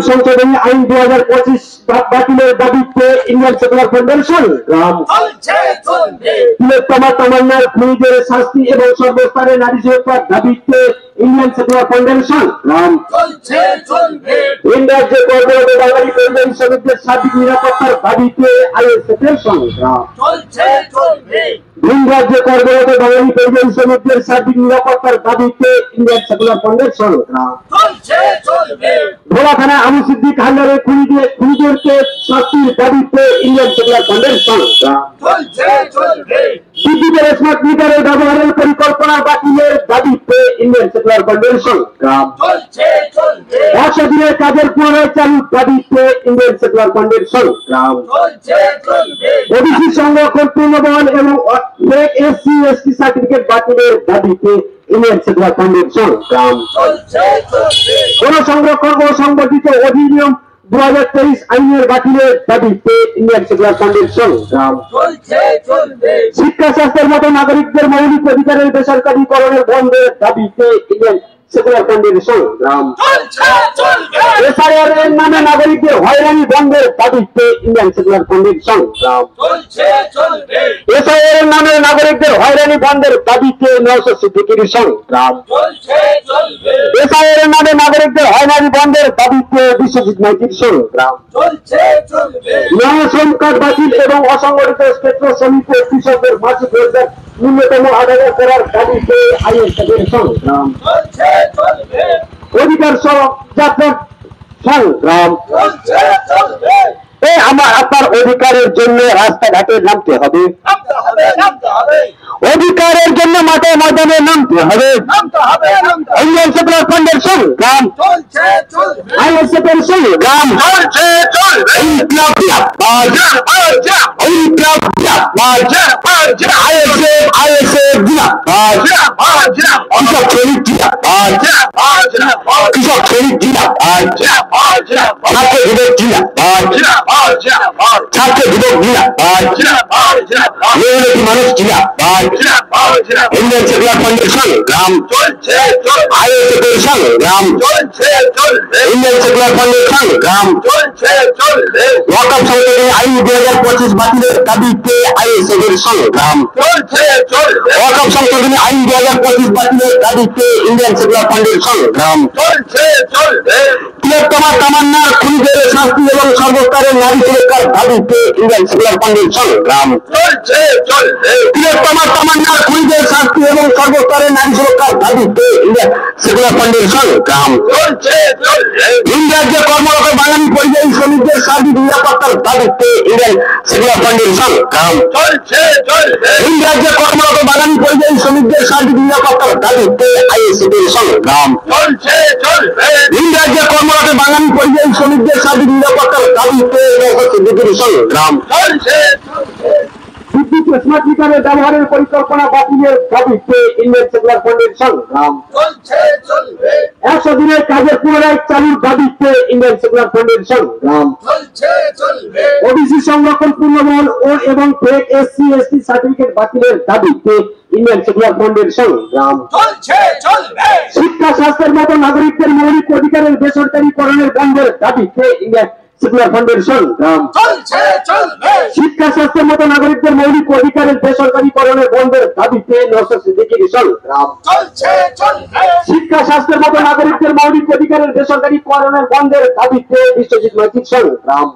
সংশোধনী আইন 2025 বাতিলের দাবিতে ইন্ডিয়ান সেকুলার ফাউন্ডেশন তামান্নার খুনিদের শাস্তি এবং সর্বস্তরের নারী সুরক্ষার দাবিতে ইন্ডিয়ান সেকুলার ফাউন্ডেশন ইন্ডিয়ার যে কর্মরত বাঙালি পরিযায়ী শ্রমিকদের সার্বিক নিরাপত্তার দাবিতে আইএসএফের সংগ্রাম ভিন রাজ্যে কর্মরত বাঙালি পরিযায়ী শ্রমিকদের সার্বিক নিরাপত্তার দাবিতে ইন্ডিয়ান সেকুলার ফাউন্ডেশন ভোলা থানা আবু সিদ্দিক হালদারের খুনিদেরকে শাস্তির দাবিতে ইন্ডিয়ান সেকুলার ফাউন্ডেশন বিদ্যুতের স্মার্ট মিটারের ব্যবহারের পরিকল্পনা বাতিলের দাবিতে ইন্ডিয়ান সেকুলার ফাউন্ডেশন 100 দিনের কাজের পুনরায় চালুর দাবিতে ইন্ডিয়ান সেকুলার ফাউন্ডেশন ওবিসি সংরক্ষণ পূর্ণবহাল এবং এসসি এসটি সার্টিফিকেট বাতিলের দাবিতে ইন্ডিয়ান সেকুলার ফাউন্ডেশন গণসংরক্ষণ ও সংগঠিত অধিনিয়ম 2023 আইনের বাতিলের দাবিতে ইন্ডিয়ান সেকুলার ফাউন্ডেশন শিক্ষা স্বাস্থ্যের মতো নাগরিকদের মৌলিক অধিকারের বেসরকারীকরণের বন্ধের দাবিতে ইন্ডিয়ান সেকুলার ফাউন্ডেশন এসআইআর এর নামে নাগরিকদের হয়রানি বন্ধের দাবিতে ইন্ডিয়ান সেকুলার ফাউন্ডেশন এসআইআর এর নামে নাগরিকদের হয়রানি বন্ধের দাবিতে নওশাদ সিদ্দিকীর সংগ্রাম এসআইআর এর নামে নাগরিকদের হয়রানি বন্ধের দাবিতে বিশ্বজিৎ মাইতির সংগ্রাম শ্রম কার্ড বাতিল এবং অসংগঠিত ক্ষেত্র শ্রমিক ও কৃষকদের মাসিক রোজগার ন্যূনতম আদায় করার দাবিতে আইএসএফের সংগ্রাম অধিকার যাত্রার সংগ্রাম আমার আপনার অধিকারের জন্য রাস্তাঘাটে নামতে হবে অধিকারের জন্য মাঠে ময়দানে নামতে হবে ইন্ডিয়ান সেকুলার ফাউন্ডেশন সংগ্রাম আইএসএফের সংগ্রাম কৃষক শ্রমিক ছাত্র যুবক মানুষ ইন্ডিয়ান সেকুলার ফাউন্ডেশন গ্রাম আইএসএফের সংগ্রাম ইন্ডিয়ান সেকুলার ফাউন্ডেশন গ্রাম ওয়াকফ সংশোধনী আইন 2025 বাতিলের দাবিতে আইএসএফের সংগ্রাম ওয়াকফ সংশোধনী আইন 2025 বাতিলের দাবিতে ইন্ডিয়ান সেকুলার ফাউন্ডেশন গ্রাম তামান্নার খুনিদের শাস্তি এবং সর্বস্তরের নারী সুরক্ষার দাবিতে ইন্ডিয়ান সেকুলার ফাউন্ডেশন গ্রাম তামান্নার খুনিদের শাস্তি এবং সর্বস্তরের নারী সুরক্ষার দাবিতে ইন্ডিয়ান সেকুলার ফাউন্ডেশন গ্রাম ভিন রাজ্যে কর্মরত বাঙালি পরিযায়ী শ্রমিকদের সার্বিক নিরাপত্তার দাবিতে ইন্ডিয়ান সেকুলার ফাউন্ডেশন গ্রাম ভিন রাজ্যে কর্মরত বাঙালি পরিযায়ী শ্রমিকদের সার্বিক নিরাপত্তার দাবিতে আইএসএফের সংগ্রাম ভিন রাজ্যে কর্মরত বাঙালি পরিযায়ী শ্রমিকদের সার্বিক নিরাপত্তার দাবিতে নওশাদ সিদ্দিকীর সংগ্রাম বিদ্যুৎ স্মার্ট মিটারের ব্যবহারের পরিকল্পনা বাতিলের দাবিতে ইন্ডিয়ান সেকুলার ফাউন্ডেশন সংগ্রাম 100 দিনের কাজের পুনরায় চালুর দাবিতে ইন্ডিয়ান সেকুলার ফাউন্ডেশন সংগ্রাম ওবিসি সংরক্ষণ পূর্ণবহাল এবং এসসি এসটি সার্টিফিকেট বাতিলের দাবিতে ইন্ডিয়ান সেকুলার ফাউন্ডেশন সংগ্রাম শিক্ষা স্বাস্থ্যের মতো নাগরিকদের মৌলিক অধিকারের বেসরকারীকরণের বন্ধের দাবিতে ইন্ডিয়ান সেকুলার ফাউন্ডেশন সংগ্রাম শিক্ষা স্বাস্থ্যের মতো নাগরিকদের মৌলিক অধিকারের বেসরকারীকরণের বন্ধের দাবিতে নওশাদ সিদ্দিকীর সংগ্রাম শিক্ষা স্বাস্থ্যের মতো নাগরিকদের মৌলিক অধিকারের বেসরকারীকরণের বন্ধের দাবিতে বিশ্বজিৎ মাইতির সংগ্রাম